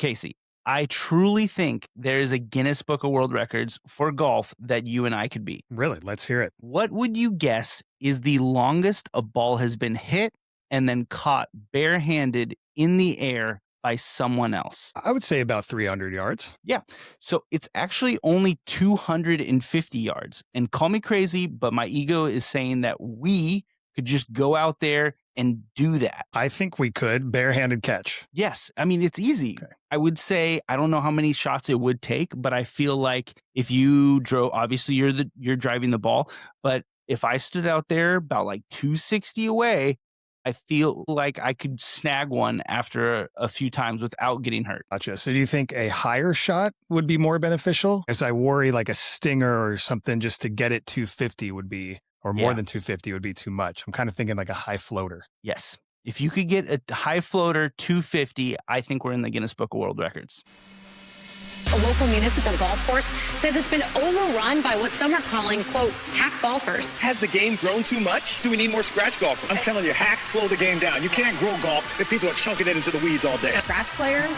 Casey, I truly think there is a Guinness Book of World Records for golf that you and I could beat. Really? Let's hear it. What would you guess is the longest a ball has been hit and then caught barehanded in the air by someone else? I would say about 300 yards. Yeah. So it's actually only 250 yards. And call me crazy, but my ego is saying that we could just go out there and do that. I think we could. Barehanded catch. Yes. I mean, it's easy. Okay. I would say, I don't know how many shots it would take, but I feel like if you drove, obviously you're driving the ball, but if I stood out there about like 260 away, I feel like I could snag one after a few times without getting hurt. Gotcha. So do you think a higher shot would be more beneficial? As I worry like a stinger or something just to get it 250 would be, or more than 250 would be too much. I'm kind of thinking like a high floater. Yes. If you could get a high floater 250, I think we're in the Guinness Book of World Records. A local municipal golf course says it's been overrun by what some are calling, quote, hack golfers. Has the game grown too much? Do we need more scratch golfers? I'm telling you, hacks slow the game down. You can't grow golf if people are chunking it into the weeds all day. Scratch player?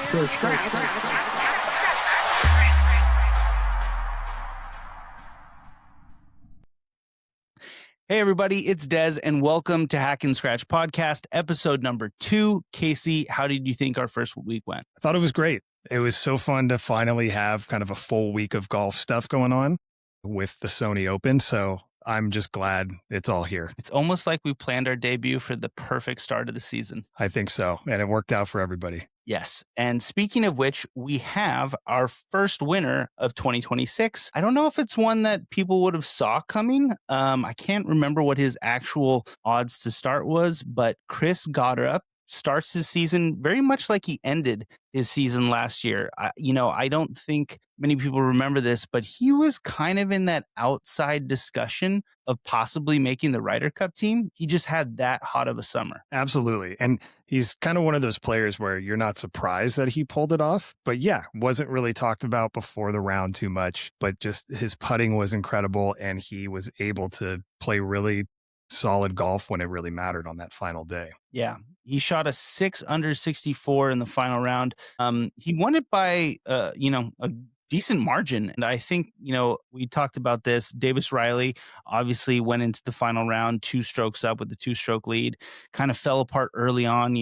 Hey, everybody, it's Dez, and welcome to Hack and Scratch Podcast, episode number 2. Casey, how did you think our first week went? I thought it was great. It was so fun to finally have kind of a full week of golf stuff going on with the Sony Open. So I'm just glad it's all here. It's almost like we planned our debut for the perfect start of the season. I think so. And it worked out for everybody. Yes. And speaking of which, we have our first winner of 2026. I don't know if it's one that people would have saw coming. I can't remember what his actual odds to start was, but Chris Gotterup starts his season very much like he ended his season last year. I don't think many people remember this, but he was kind of in that outside discussion of possibly making the Ryder Cup team. He just had that hot of a summer. Absolutely. And he's kind of one of those players where you're not surprised that he pulled it off. But yeah, wasn't really talked about before the round too much, but just his putting was incredible and he was able to play really solid golf when it really mattered on that final day. Yeah. He shot a 6 under 64 in the final round. He won it by, a decent margin. And I think, we talked about this. Davis Riley obviously went into the final round 2 strokes up with the 2-stroke lead, kind of fell apart early on,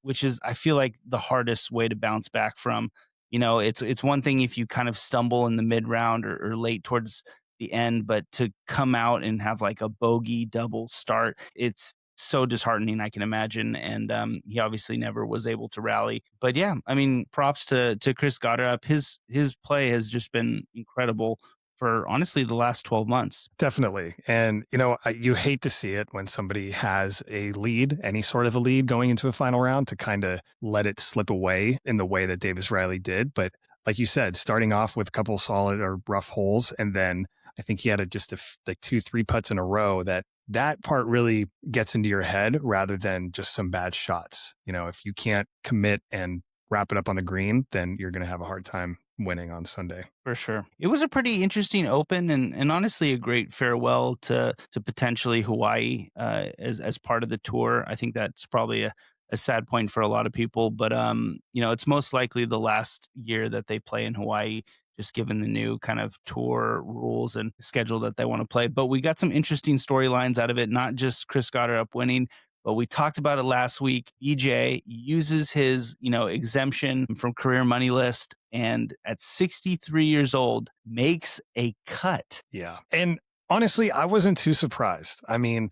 which is, I feel like, the hardest way to bounce back from. It's one thing if you kind of stumble in the mid round or late towards the end, but to come out and have like a bogey double start, it's so disheartening, I can imagine. And he obviously never was able to rally. But yeah, I mean, props to Chris Gotterup. His play has just been incredible for honestly the last 12 months. Definitely. And, you hate to see it when somebody has a lead, any sort of a lead going into a final round, to kind of let it slip away in the way that Davis Riley did. But like you said, starting off with a couple solid or rough holes, and then I think he had just 2-3 putts in a row that part really gets into your head rather than just some bad shots. If you can't commit and wrap it up on the green, then you're going to have a hard time winning on Sunday. For sure. It was a pretty interesting Open and honestly a great farewell to potentially Hawaii as part of the tour. I think that's probably a sad point for a lot of people, but it's most likely the last year that they play in Hawaii, just given the new kind of tour rules and schedule that they want to play. But we got some interesting storylines out of it, not just Chris Gotterup winning, but we talked about it last week. Vijay uses his, exemption from career money list, and at 63 years old, makes a cut. Yeah. And honestly, I wasn't too surprised. I mean,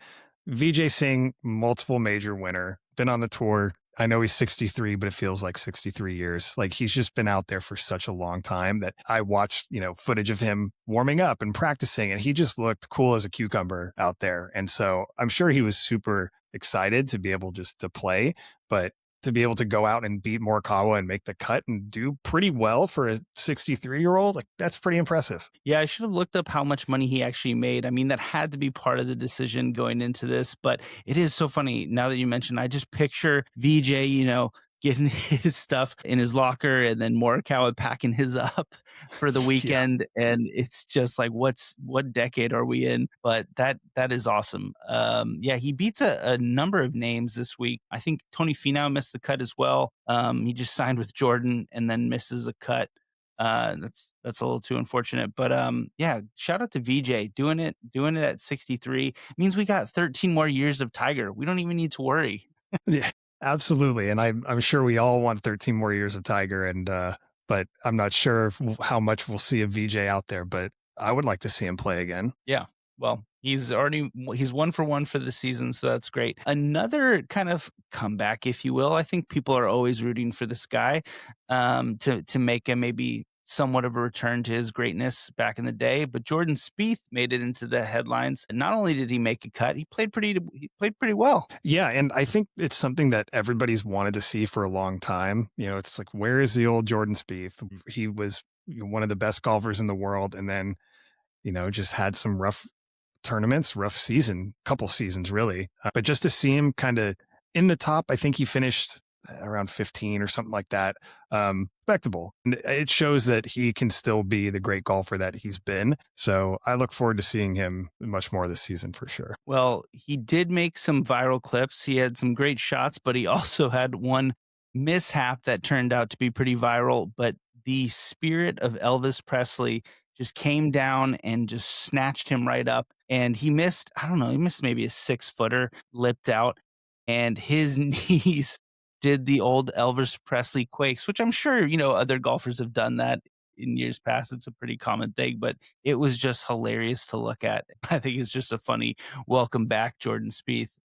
Vijay Singh, multiple major winner, been on the tour. I know he's 63, but it feels like 63 years. Like he's just been out there for such a long time that I watched, footage of him warming up and practicing, and he just looked cool as a cucumber out there. And so I'm sure he was super excited to be able just to play, but to be able to go out and beat Morikawa and make the cut and do pretty well for a 63-year-old, like that's pretty impressive. Yeah, I should have looked up how much money he actually made. I mean, that had to be part of the decision going into this, but it is so funny now that you mentioned. I just picture Vijay, getting his stuff in his locker, and then Morikawa packing his up for the weekend. And it's just like, what decade are we in? But that is awesome. He beats a number of names this week. I think Tony Finau missed the cut as well. He just signed with Jordan and then misses a cut. That's a little too unfortunate, but shout out to VJ doing it at 63. It means we got 13 more years of Tiger. We don't even need to worry. Yeah, absolutely. And I'm sure we all want 13 more years of Tiger, and but I'm not sure how much we'll see of VJ out there, but I would like to see him play again. Yeah. Well, he's 1 for 1 for the season, so that's great. Another kind of comeback, if you will. I think people are always rooting for this guy to make a maybe somewhat of a return to his greatness back in the day. But Jordan Spieth made it into the headlines. And not only did he make a cut, he played pretty well. Yeah, and I think it's something that everybody's wanted to see for a long time. You know, it's like, where is the old Jordan Spieth? He was one of the best golfers in the world, and then, you know, just had some rough tournaments, rough season, couple seasons really. But just to see him kind of in the top, I think he finished around 15 or something like that. Respectable. And it shows that he can still be the great golfer that he's been. So I look forward to seeing him much more this season for sure. Well, he did make some viral clips. He had some great shots, but he also had one mishap that turned out to be pretty viral. But the spirit of Elvis Presley just came down and just snatched him right up. And he missed maybe a 6-footer, lipped out, and his knees did the old Elvis Presley quakes, which I'm sure, you know, other golfers have done that in years past. It's a pretty common thing, but it was just hilarious to look at. I think it's just a funny welcome back Jordan Spieth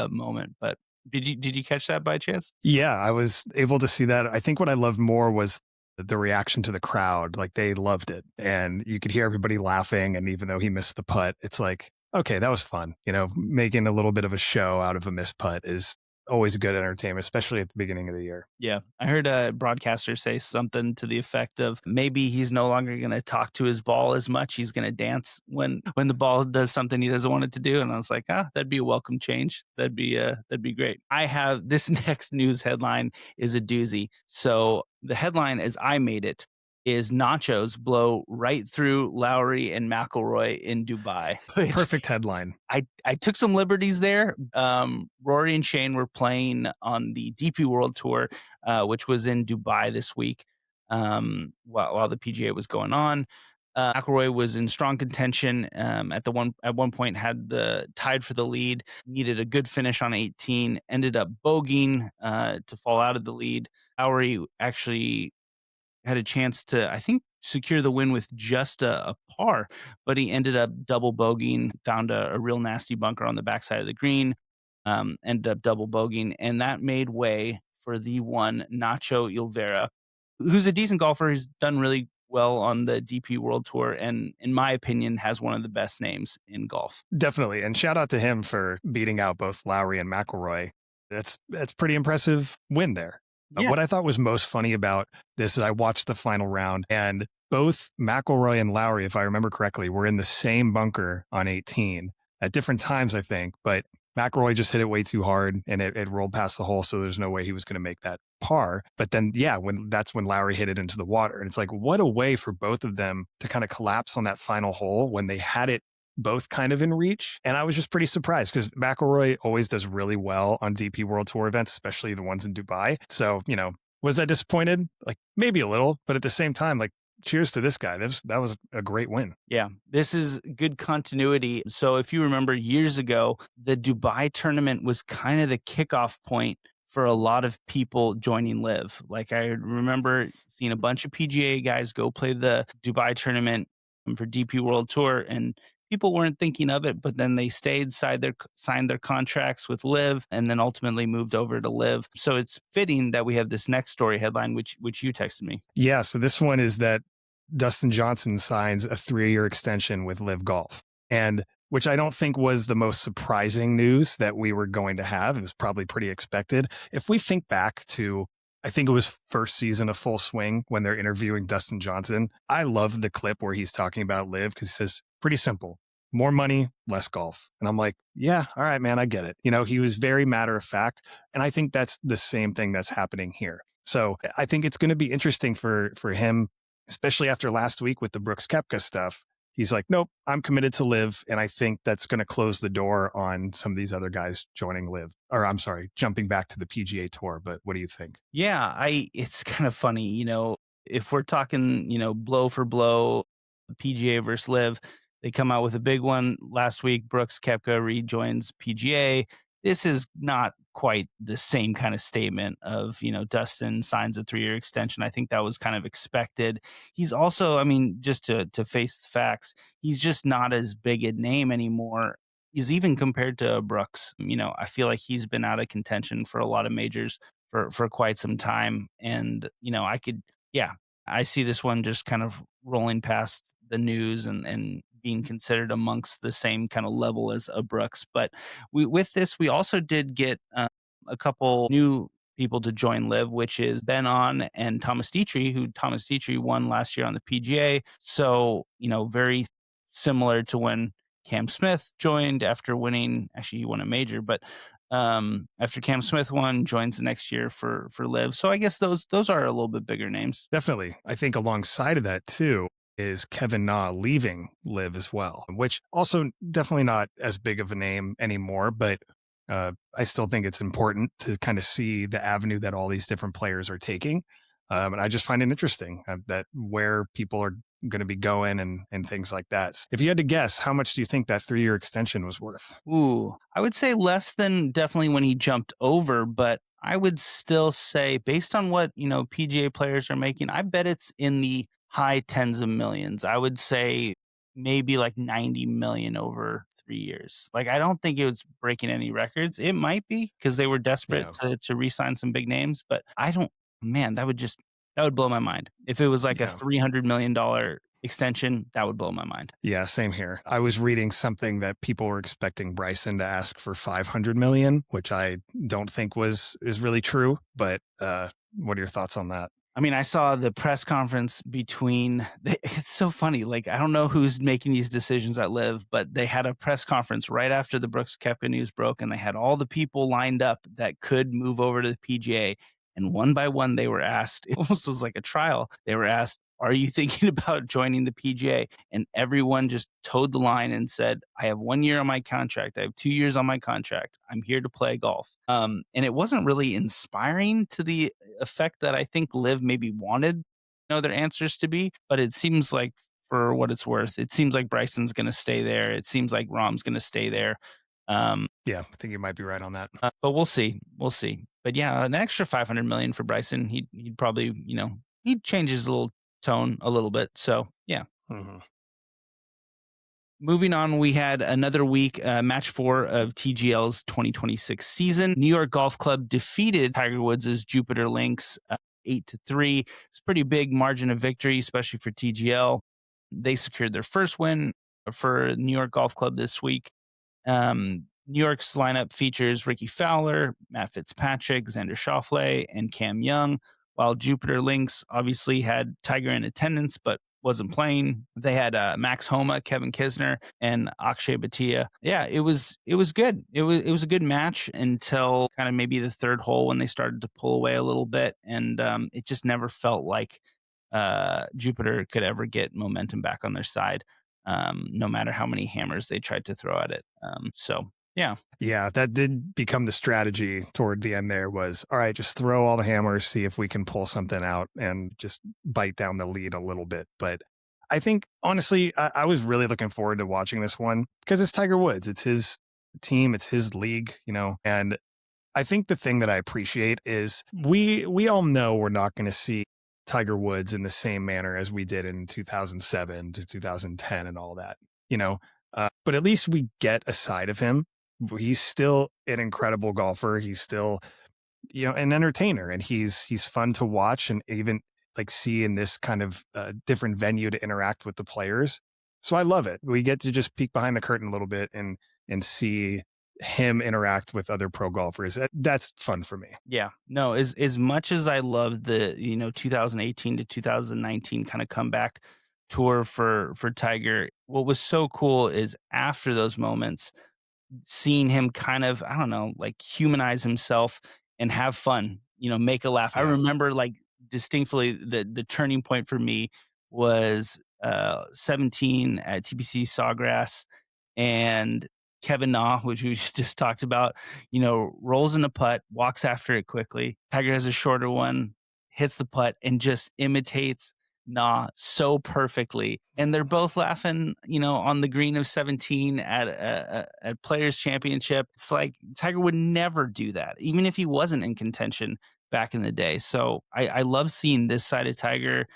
moment. But did you catch that by chance? Yeah, I was able to see that. I think what I loved more was the reaction to the crowd. Like, they loved it, and you could hear everybody laughing. And even though he missed the putt, it's like, okay, that was fun. You know, making a little bit of a show out of a missed putt is always good entertainment, especially at the beginning of the year. Yeah. I heard a broadcaster say something to the effect of maybe he's no longer going to talk to his ball as much. He's going to dance when the ball does something he doesn't want it to do. And I was like, that'd be a welcome change. That'd be great. I have this next news headline is a doozy. So the headline, as I made it, is nachos blow right through Lowry and McIlroy in Dubai. Perfect headline. I took some liberties there. Rory and Shane were playing on the DP World Tour, which was in Dubai this week while the PGA was going on. McIlroy was in strong contention. At one point had the tied for the lead, needed a good finish on 18, ended up bogeying to fall out of the lead. Lowry actually had a chance to, I think, secure the win with just a par, but he ended up double bogeying, found a real nasty bunker on the backside of the green, ended up double bogeying, and that made way for the one Nacho Ilvera, who's a decent golfer. He's done really well on the DP World Tour, and in my opinion, has one of the best names in golf. Definitely, and shout out to him for beating out both Lowry and McIlroy. That's pretty impressive win there. Yeah. What I thought was most funny about this is I watched the final round, and both McIlroy and Lowry, if I remember correctly, were in the same bunker on 18 at different times, I think. But McIlroy just hit it way too hard, and it rolled past the hole, so there's no way he was going to make that par. But then, that's when Lowry hit it into the water. And it's like, what a way for both of them to kind of collapse on that final hole when they had it both kind of in reach. And I was just pretty surprised because McIlroy always does really well on DP World Tour events, especially the ones in Dubai. So, you know, was I disappointed? Like, maybe a little, but at the same time, like, cheers to this guy. That was a great win. Yeah, this is good continuity. So if you remember years ago, the Dubai tournament was kind of the kickoff point for a lot of people joining LIV. Like, I remember seeing a bunch of PGA guys go play the Dubai tournament for DP World Tour, and people weren't thinking of it, but then they signed their contracts with LIV, and then ultimately moved over to LIV. So it's fitting that we have this next story headline, which you texted me. Yeah, so this one is that Dustin Johnson signs a 3-year extension with LIV Golf, and which I don't think was the most surprising news that we were going to have. It was probably pretty expected. If we think back to, I think it was first season of Full Swing when they're interviewing Dustin Johnson, I love the clip where he's talking about LIV because he says, pretty simple. more money, less golf. And I'm like, yeah, all right, man, I get it. He was very matter of fact. And I think that's the same thing that's happening here. So I think it's going to be interesting for him, especially after last week with the Brooks Koepka stuff. He's like, nope, I'm committed to Live. And I think that's going to close the door on some of these other guys joining Live, or I'm sorry, jumping back to the PGA Tour. But what do you think? Yeah, it's kind of funny, if we're talking, blow for blow, PGA versus Live, they come out with a big one last week. Brooks Koepka rejoins PGA. This is not quite the same kind of statement of, Dustin signs a 3-year extension. I think that was kind of expected. He's also, just to face the facts, he's just not as big a name anymore. He's even compared to Brooks. I feel like he's been out of contention for a lot of majors for quite some time. And, I see this one just kind of rolling past the news and being considered amongst the same kind of level as a Brooks. But with this, we also did get a couple new people to join Live, which is Ben On and Thomas Dietrich, who Thomas Dietrich won last year on the PGA. So, very similar to when Cam Smith joined after winning. Actually, he won a major, but after Cam Smith won, joins the next year for Live. So I guess those are a little bit bigger names. Definitely. I think alongside of that too is Kevin Na leaving Live as well, which also definitely not as big of a name anymore, but I still think it's important to kind of see the avenue that all these different players are taking. And I just find it interesting that where people are going to be going and things like that. If you had to guess, how much do you think that 3-year extension was worth? Ooh, I would say less than definitely when he jumped over, but I would still say based on what, PGA players are making, I bet it's in the high tens of millions. I would say maybe like 90 million over 3 years. Like, I don't think it was breaking any records. It might be because they were desperate to re-sign some big names, but that would blow my mind. If it was like a $300 million extension, that would blow my mind. Yeah, same here. I was reading something that people were expecting Bryson to ask for $500 million, which I don't think is really true. But what are your thoughts on that? I saw the press conference it's so funny. Like, I don't know who's making these decisions at Live, but they had a press conference right after the Brooks Koepka news broke, and they had all the people lined up that could move over to the PGA. And one by one, they were asked, it almost was like a trial. They were asked, are you thinking about joining the PGA? And everyone just towed the line and said, I have 1 year on my contract. I have 2 years on my contract. I'm here to play golf. And it wasn't really inspiring to the effect that I think Liv maybe wanted their answers to be. But it seems like, for what it's worth, it seems like Bryson's going to stay there. It seems like Rahm's going to stay there. Yeah, I think you might be right on that. But we'll see. But yeah, an extra 500 million for Bryson, he'd probably, he'd change his little tone a little bit. So yeah. Mm-hmm. Moving on, we had another week, match 4 of TGL's 2026 season. New York Golf Club defeated Tiger Woods' Jupiter Lynx 8-3. It's a pretty big margin of victory, especially for TGL. They secured their first win for New York Golf Club this week. New York's lineup features Ricky Fowler, Matt Fitzpatrick, Xander Schauffele, and Cam Young, while Jupiter Lynx obviously had Tiger in attendance but wasn't playing. They had Max Homa, Kevin Kisner, and Akshay Bhatia. Yeah, it was good. It was a good match until kind of maybe the third hole when they started to pull away a little bit, and it just never felt like Jupiter could ever get momentum back on their side, no matter how many hammers they tried to throw at it. Yeah, that did become the strategy toward the end. There was, all right, just throw all the hammers, see if we can pull something out and just bite down the lead a little bit. But I think, honestly, I was really looking forward to watching this one because it's Tiger Woods. It's his team. It's his league, and I think the thing that I appreciate is we all know we're not going to see Tiger Woods in the same manner as we did in 2007 to 2010 and all that, but at least we get a side of him. He's still an incredible golfer. He's still, an entertainer, and he's fun to watch and even like see in this kind of different venue to interact with the players. So I love it. We get to just peek behind the curtain a little bit and see him interact with other pro golfers. That's fun for me. Yeah, no, as much as I love the 2018 to 2019 kind of comeback tour for Tiger. What was so cool is after those moments, seeing him kind of, I don't know, like humanize himself and have fun, make a laugh. I Yeah. remember like distinctly the turning point for me was 17 at TPC Sawgrass, and Kevin Na, which we just talked about, rolls in a putt, walks after it quickly. Tiger has a shorter one, hits the putt, and just imitates Na so perfectly. And they're both laughing, on the green of 17 at Players Championship. It's like Tiger would never do that, even if he wasn't in contention back in the day. So I love seeing this side of Tiger.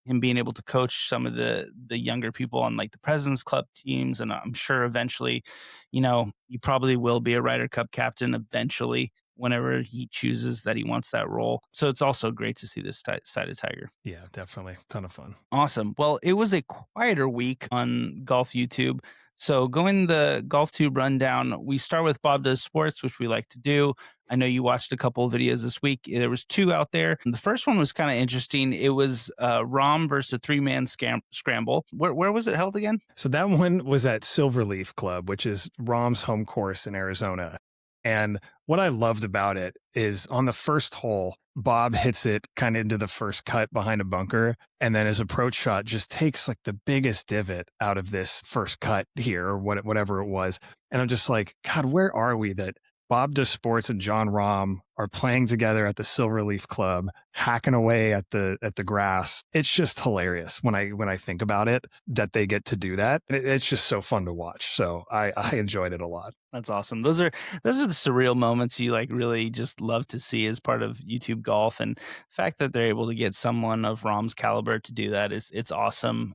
Him being able to coach some of the younger people on like the President's Club teams, and I'm sure eventually, he probably will be a Ryder Cup captain eventually whenever he chooses that he wants that role. So it's also great to see this side of Tiger. Yeah, definitely. Ton of fun. Awesome. Well, it was a quieter week on Golf YouTube. So going the Golf Tube rundown, we start with Bob Does Sports, which we like to do. I know you watched a couple of videos this week. There was 2 out there. The first one was kind of interesting. It was Rahm versus a 3-man scramble. Where was it held again? So that one was at Silverleaf Club, which is Rahm's home course in Arizona. And what I loved about it is on the first hole, Bob hits it kind of into the first cut behind a bunker. And then his approach shot just takes like the biggest divot out of this first cut here or whatever it was. And I'm just like, God, where are we that Bob Does Sports and Jon Rahm are playing together at the Silverleaf Club, hacking away at the grass. It's just hilarious when I think about it that they get to do that. It's just so fun to watch. So I enjoyed it a lot. That's awesome. Those are the surreal moments you like really just love to see as part of YouTube golf, and the fact that they're able to get someone of Rahm's caliber to do that it's awesome.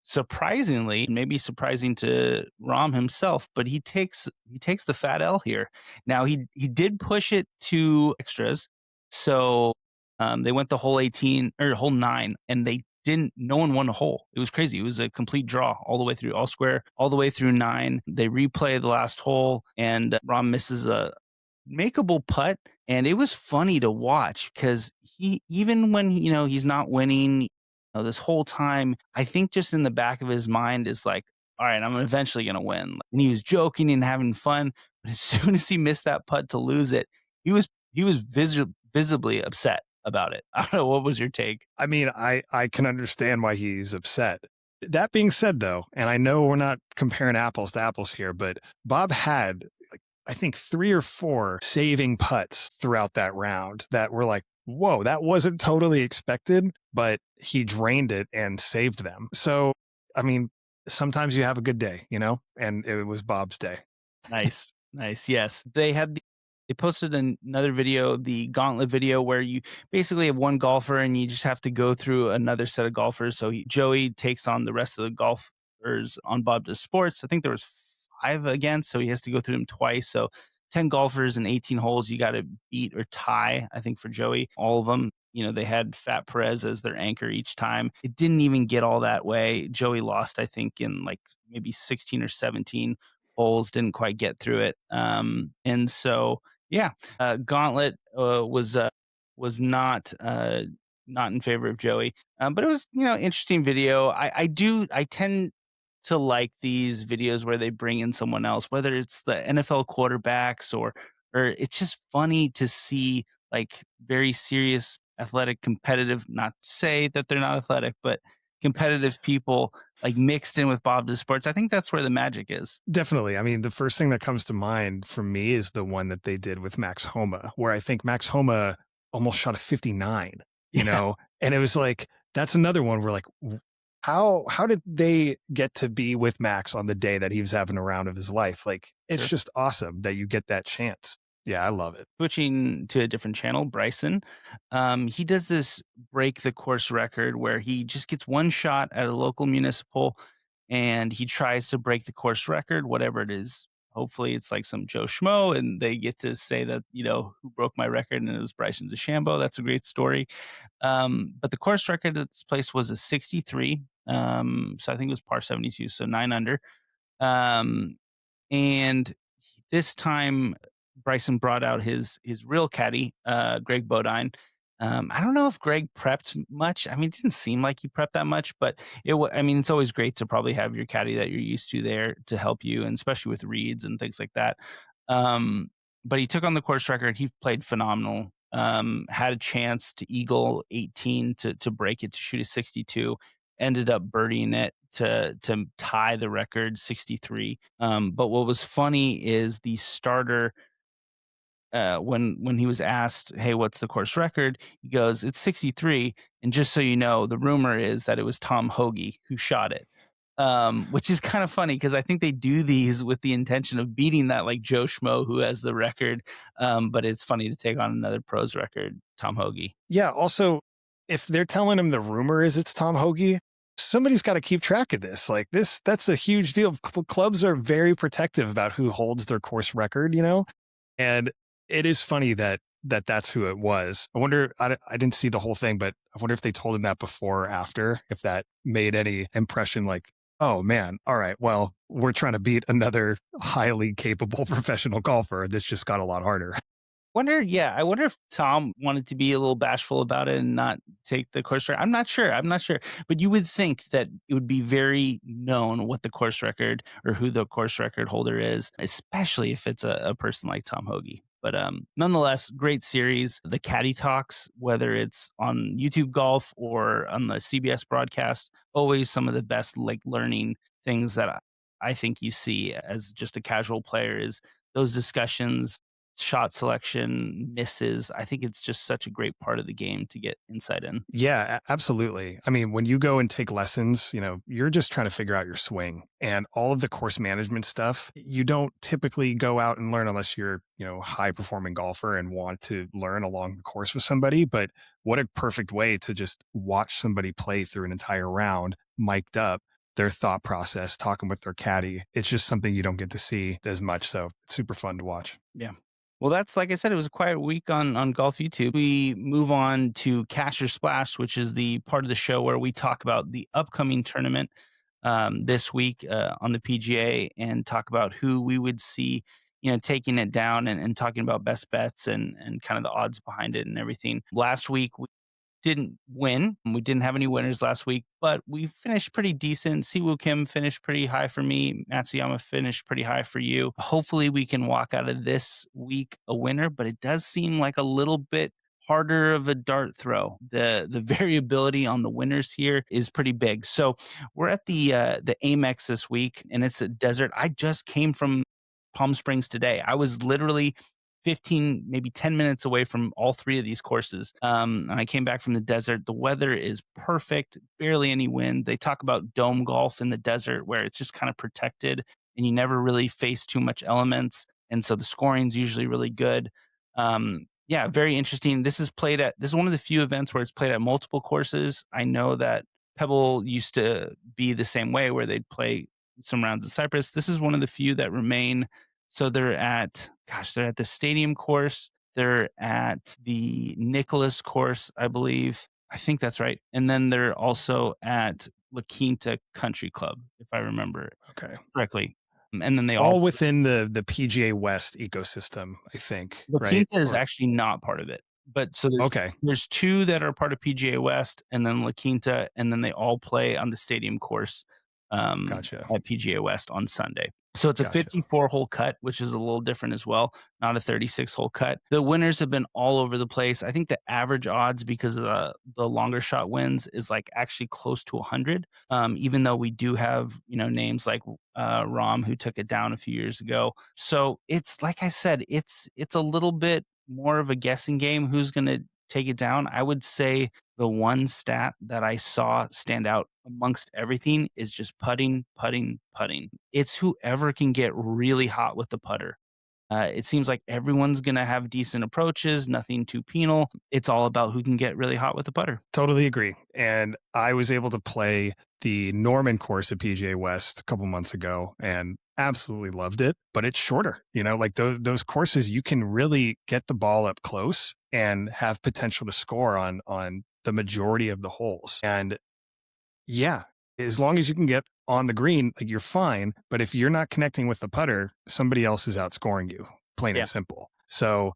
Surprisingly, maybe surprising to Rahm himself, but he takes the fat L here. Now he did push it to extras, so they went the hole 18 or hole 9, and no one won a hole. It was crazy. It was a complete draw all the way through, all square, all the way through 9. They replay the last hole, and Rahm misses a makeable putt, and it was funny to watch because he, even when he's not winning, this whole time, I think just in the back of his mind is like, all right, I'm eventually going to win. And he was joking and having fun. But as soon as he missed that putt to lose it, he was visibly upset about it. I don't know. What was your take? I mean, I can understand why he's upset. That being said, though, and I know we're not comparing apples to apples here, but Bob had, I think, 3 or 4 saving putts throughout that round that were like, whoa, that wasn't totally expected, but he drained it and saved them. So, I mean, sometimes you have a good day, and it was Bob's day. Nice. Yes. They posted another video, the gauntlet video, where you basically have one golfer and you just have to go through another set of golfers. So Joey takes on the rest of the golfers on Bob Does Sports. I think there was 5 again, so he has to go through them twice. So 10 golfers and 18 holes you got to beat or tie, I think, for Joey. All of them, they had Fat Perez as their anchor each time. It didn't even get all that way. Joey lost, I think, in like maybe 16 or 17 holes, didn't quite get through it. And so, yeah, Gauntlet was not in favor of Joey. But it was, interesting video. I tend to like these videos where they bring in someone else, whether it's the NFL quarterbacks or it's just funny to see like very serious, athletic, competitive, not to say that they're not athletic, but competitive people like mixed in with Bob Does Sports. I think that's where the magic is. Definitely. I mean, the first thing that comes to mind for me is the one that they did with Max Homa, where I think Max Homa almost shot a 59, and it was like, that's another one where like, how did they get to be with Max on the day that he was having a round of his life? Like, it's just awesome that you get that chance. Yeah, I love it. Switching to a different channel, Bryson, he does this break the course record where he just gets one shot at a local municipal and he tries to break the course record, whatever it is. Hopefully it's like some Joe Schmo and they get to say that, who broke my record, and it was Bryson DeChambeau. That's a great story. But the course record at this place was a 63. So I think it was par 72, so 9 under. And this time Bryson brought out his real caddy, Greg Bodine, I don't know if Greg prepped much. I mean, it didn't seem like he prepped that much, but I mean, it's always great to probably have your caddy that you're used to there to help you, and especially with reads and things like that. Um, but he took on the course record. He played phenomenal. Had a chance to eagle 18 to break it to shoot a 62. Ended up birdieing it to tie the record 63. But what was funny is the starter when he was asked, "Hey, what's the course record?" He goes, "It's 63." And just so you know, the rumor is that it was Tom Hoagie who shot it, which is kind of funny because I think they do these with the intention of beating that like Joe Schmo who has the record. But it's funny to take on another pro's record, Tom Hoagie. Yeah. Also, if they're telling him the rumor is it's Tom Hoagie, somebody's got to keep track of this. Like that's a huge deal. Clubs are very protective about who holds their course record, and it is funny that's who it was. I wonder, I didn't see the whole thing, but I wonder if they told him that before or after, if that made any impression like, oh man, all right, well, we're trying to beat another highly capable professional golfer. This just got a lot harder. I wonder if Tom wanted to be a little bashful about it and not take the course record. I'm not sure. But you would think that it would be very known what the course record or who the course record holder is, especially if it's a person like Tom Hoagie. But nonetheless, great series. The Caddy Talks, whether it's on YouTube Golf or on the CBS broadcast, always some of the best like learning things that I think you see as just a casual player is those discussions, shot selection, misses. I think it's just such a great part of the game to get insight in. Yeah, absolutely. I mean, when you go and take lessons, you're just trying to figure out your swing and all of the course management stuff. You don't typically go out and learn unless you're, high performing golfer and want to learn along the course with somebody. But what a perfect way to just watch somebody play through an entire round, mic'd up, their thought process, talking with their caddy. It's just something you don't get to see as much. So it's super fun to watch. Yeah. Well, that's like I said, it was a quiet week on Golf YouTube. We move on to Cash or Splash, which is the part of the show where we talk about the upcoming tournament this week on the PGA and talk about who we would see, taking it down and talking about best bets and kind of the odds behind it and everything. Last week, we didn't win. We didn't have any winners last week, but we finished pretty decent. Siwoo Kim finished pretty high for me. Matsuyama finished pretty high for you. Hopefully we can walk out of this week a winner, but it does seem like a little bit harder of a dart throw. The variability on the winners here is pretty big. So we're at the Amex this week, and it's a desert. I just came from Palm Springs today. I was literally 15, maybe 10 minutes away from all three of these courses. And I came back from the desert. The weather is perfect, barely any wind. They talk about dome golf in the desert where it's just kind of protected and you never really face too much elements. And so the scoring's usually really good. Very interesting. This is one of the few events where it's played at multiple courses. I know that Pebble used to be the same way where they'd play some rounds at Cypress. This is one of the few that remain. So they're at the stadium course. They're at the Nicholas course, I believe. I think that's right. And then they're also at La Quinta Country Club, if I remember correctly. And then they all within the PGA West ecosystem, I think. La Quinta is actually not part of it. But so there's two that are part of PGA West and then La Quinta, and then they all play on the stadium course at PGA West on Sunday. So it's a 54-hole cut, which is a little different as well, not a 36-hole cut. The winners have been all over the place. I think the average odds, because of the longer shot wins, is like actually close to 100, even though we do have names like Rahm, who took it down a few years ago. So it's, like I said, it's a little bit more of a guessing game who's going to take it down. I would say the one stat that I saw stand out amongst everything is just putting. It's whoever can get really hot with the putter. It seems like everyone's going to have decent approaches, nothing too penal. It's all about who can get really hot with the putter. Totally agree. And I was able to play the Norman course at PGA West a couple months ago and absolutely loved it, but it's shorter. Like those courses, you can really get the ball up close and have potential to score on the majority of the holes. And yeah, as long as you can get on the green, like you're fine. But if you're not connecting with the putter, somebody else is outscoring you, plain and simple. So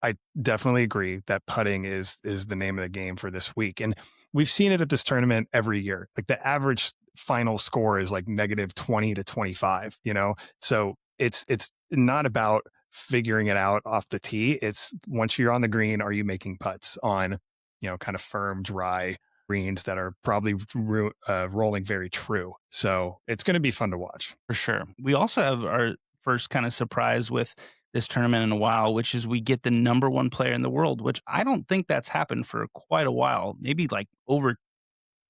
I definitely agree that putting is the name of the game for this week. And we've seen it at this tournament every year. Like the average final score is like negative 20 to 25, you know? So it's not about figuring it out off the tee. It's once you're on the green, are you making putts on, you know, kind of firm, dry greens that are probably rolling very true. So it's going to be fun to watch. For sure. We also have our first kind of surprise with this tournament in a while, which is we get the number one player in the world, which I don't think that's happened for quite a while, maybe like over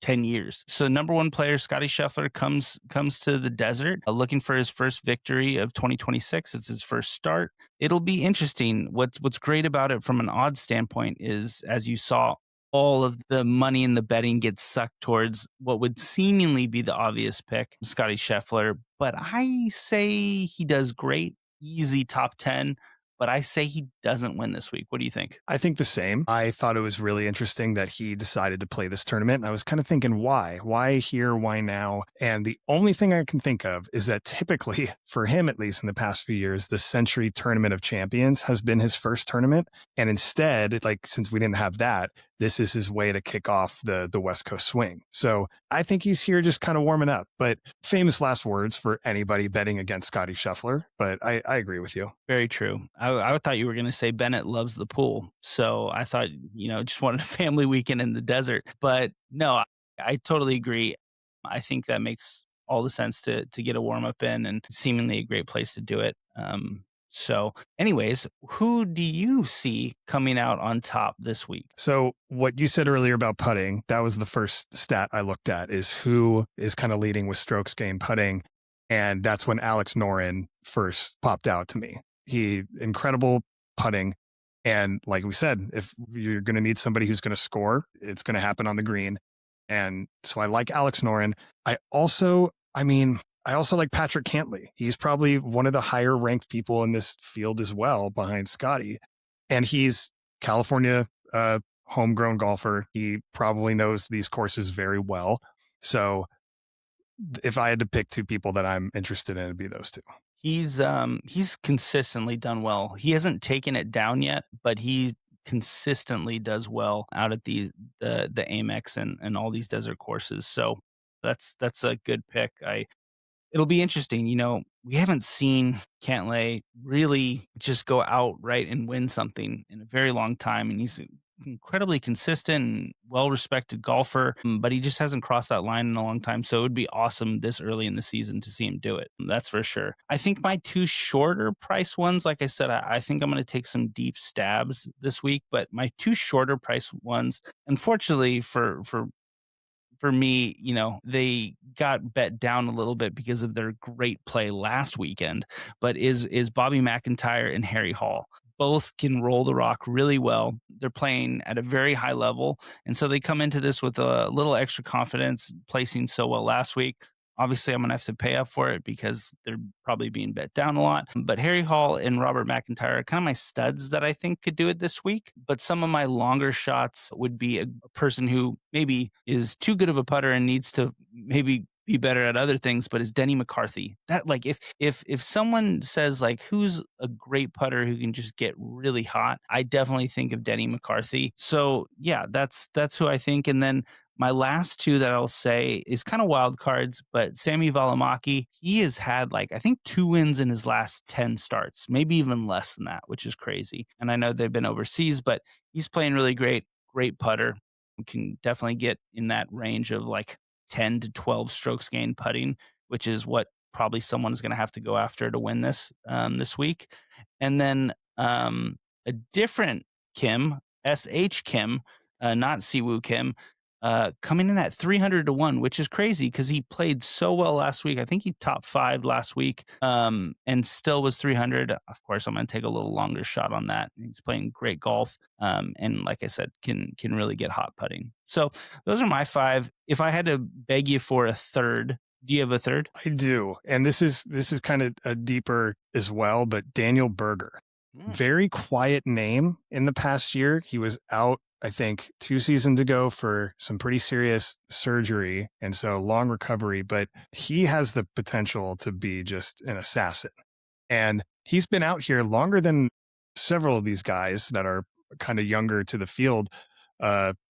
10 years. So number one player, Scottie Scheffler, comes to the desert looking for his first victory of 2026. It's his first start. It'll be interesting. What's great about it from an odds standpoint is, as you saw, all of the money in the betting gets sucked towards what would seemingly be the obvious pick, Scottie Scheffler. But I say he does great, easy top 10. But I say he doesn't win this week. What do you think? I think the same. I thought it was really interesting that he decided to play this tournament. And I was kind of thinking, why? Why here? Why now? And the only thing I can think of is that typically, for him at least in the past few years, the Century Tournament of Champions has been his first tournament. And instead, like since we didn't have that, this is his way to kick off the West Coast swing. So I think he's here just kind of warming up. But famous last words for anybody betting against Scottie Scheffler. But I agree with you. Very true. I thought you were going to say Bennett loves the pool. So I thought, just wanted a family weekend in the desert. But no, I totally agree. I think that makes all the sense to get a warm up in, and seemingly a great place to do it. So anyways, who do you see coming out on top this week? So what you said earlier about putting, that was the first stat I looked at, is who is kind of leading with strokes gained putting. And that's when Alex Noren first popped out to me. He incredible putting. And like we said, if you're going to need somebody who's going to score, it's going to happen on the green. And so I like Alex Noren. I also like Patrick Cantlay. He's probably one of the higher ranked people in this field as well, behind Scottie. And he's California homegrown golfer. He probably knows these courses very well. So if I had to pick two people that I'm interested in, it'd be those two. He's consistently done well. He hasn't taken it down yet, but he consistently does well out at the Amex and all these desert courses. So that's a good pick. It'll be interesting. We haven't seen Cantlay really just go outright and win something in a very long time. And he's an incredibly consistent and well-respected golfer, but he just hasn't crossed that line in a long time. So it would be awesome this early in the season to see him do it. That's for sure. I think my two shorter price ones, like I said, I think I'm going to take some deep stabs this week, but my two shorter price ones, unfortunately for me, they got bet down a little bit because of their great play last weekend, but is Bobby McIntyre and Harry Hall. Both can roll the rock really well. They're playing at a very high level, and so they come into this with a little extra confidence, placing so well last week. Obviously, I'm going to have to pay up for it because they're probably being bet down a lot. But Harry Hall and Robert McIntyre are kind of my studs that I think could do it this week. But some of my longer shots would be a person who maybe is too good of a putter and needs to maybe be better at other things, but is Denny McCarthy. That, like, if someone says, like, who's a great putter who can just get really hot, I definitely think of Denny McCarthy. So yeah, that's who I think. And then my last two that I'll say is kind of wild cards, but Sami Valimaki, he has had, like, I think 2 wins in his last 10 starts, maybe even less than that, which is crazy. And I know they've been overseas, but he's playing really great putter. You can definitely get in that range of like 10 to 12 strokes gained putting, which is what probably someone is going to have to go after to win this week. And then a different Kim, SH Kim, not Siwoo Kim, coming in at 300 to 1, which is crazy because he played so well last week. I think he top 5 last week, and still was 300. Of course, I'm going to take a little longer shot on that. He's playing great golf, and like I said, can really get hot putting. So those are my 5. If I had to beg you for a third, do you have a third? I do, and this is kind of a deeper as well. But Daniel Berger, very quiet name in the past year. He was out, I think, 2 seasons ago for some pretty serious surgery, and so long recovery, but he has the potential to be just an assassin. And he's been out here longer than several of these guys that are kind of younger to the field.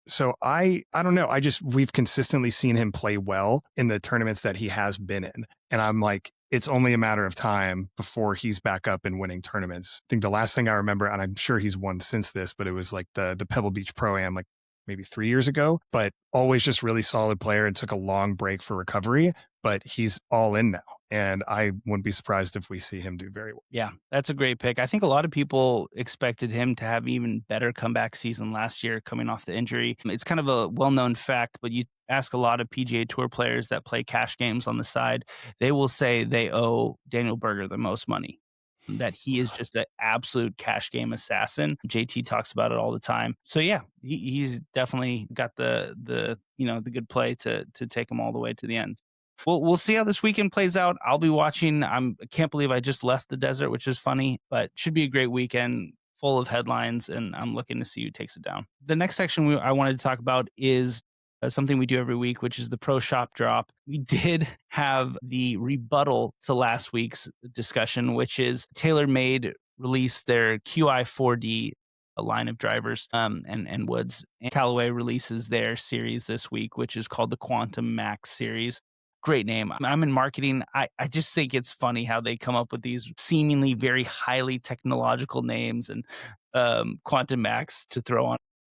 So I don't know. We've consistently seen him play well in the tournaments that he has been in. And I'm like, it's only a matter of time before he's back up and winning tournaments. I think the last thing I remember, and I'm sure he's won since this, but it was like the Pebble Beach Pro-Am, like maybe 3 years ago, but always just really solid player and took a long break for recovery, but he's all in now. And I wouldn't be surprised if we see him do very well. Yeah, that's a great pick. I think a lot of people expected him to have even better comeback season last year coming off the injury. It's kind of a well-known fact, but you ask a lot of PGA Tour players that play cash games on the side, they will say they owe Daniel Berger the most money, that he is just an absolute cash game assassin. JT talks about it all the time. So yeah, he's definitely got the good play to take him all the way to the end. We'll see how this weekend plays out. I'll be watching. I can't believe I just left the desert, which is funny, but should be a great weekend full of headlines, and I'm looking to see who takes it down. The next section I wanted to talk about is something we do every week, which is the Pro Shop Drop. We did have the rebuttal to last week's discussion, which is TaylorMade released their QI4D line of drivers and woods. And Callaway releases their series this week, which is called the Quantum Max series. Great name. I'm in marketing. I just think it's funny how they come up with these seemingly very highly technological names, and Quantum Max to throw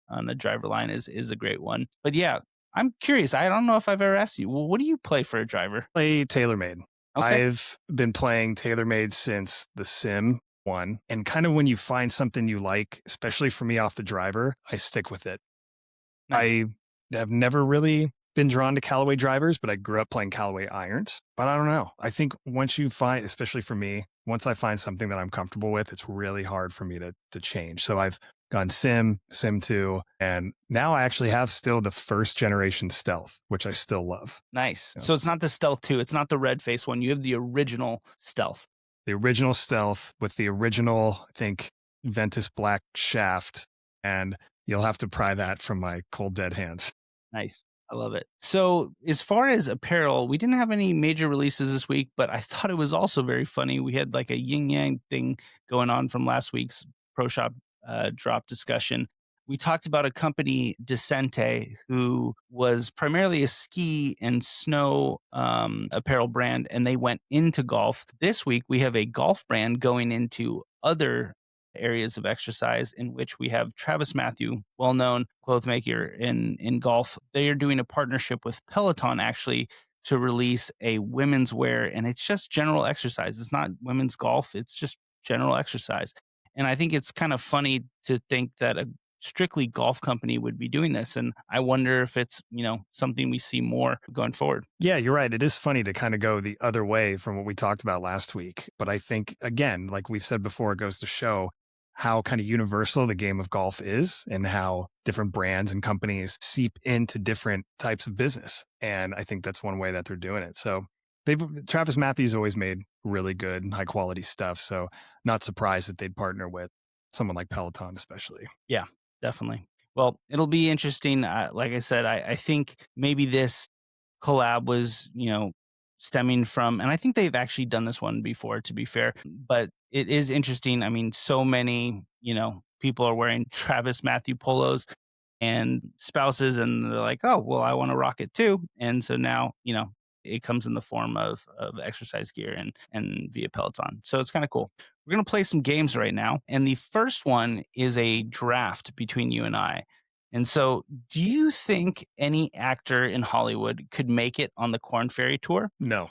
on a driver line is a great one. But yeah, I'm curious. I don't know if I've ever asked you, well, what do you play for a driver? Play TaylorMade. Okay. I've been playing TaylorMade since the Sim 1. And kind of when you find something you like, especially for me off the driver, I stick with it. Nice. I have never really been drawn to Callaway drivers, but I grew up playing Callaway irons. But I don't know. I think once you find, especially for me, once I find something that I'm comfortable with, it's really hard for me to change. So I've gone Sim 2, and now I actually have still the first generation Stealth, which I still love. Nice. Yeah. So it's not the Stealth 2. It's not the red face one. You have the original Stealth. The original Stealth with the original, I think, Ventus black shaft, and you'll have to pry that from my cold dead hands. Nice. I love it. So as far as apparel, we didn't have any major releases this week, but I thought it was also very funny. We had like a yin yang thing going on from last week's Pro Shop drop discussion. We talked about a company, Descente, who was primarily a ski and snow apparel brand, and they went into golf. This week, we have a golf brand going into other areas of exercise, in which we have Travis Matthew, well-known clothes maker in golf. They are doing a partnership with Peloton, actually, to release a women's wear, and it's just general exercise. It's not women's golf. It's just general exercise. And I think it's kind of funny to think that a strictly golf company would be doing this. And I wonder if it's, something we see more going forward. Yeah, you're right. It is funny to kind of go the other way from what we talked about last week. But I think, again, like we've said before, it goes to show how kind of universal the game of golf is and how different brands and companies seep into different types of business. And I think that's one way that they're doing it. So Travis Matthews always made really good, high quality stuff. So not surprised that they'd partner with someone like Peloton, especially. Yeah, definitely. Well, it'll be interesting. Like I said, I think maybe this collab was, stemming from, and I think they've actually done this one before, to be fair, but it is interesting. I mean, so many, people are wearing Travis Matthew polos and spouses, and they're like, oh, well, I want to rock it too. And so now, it comes in the form of exercise gear and via Peloton. So it's kind of cool. We're going to play some games right now. And the first one is a draft between you and I. And so do you think any actor in Hollywood could make it on the Korn Ferry Tour? No.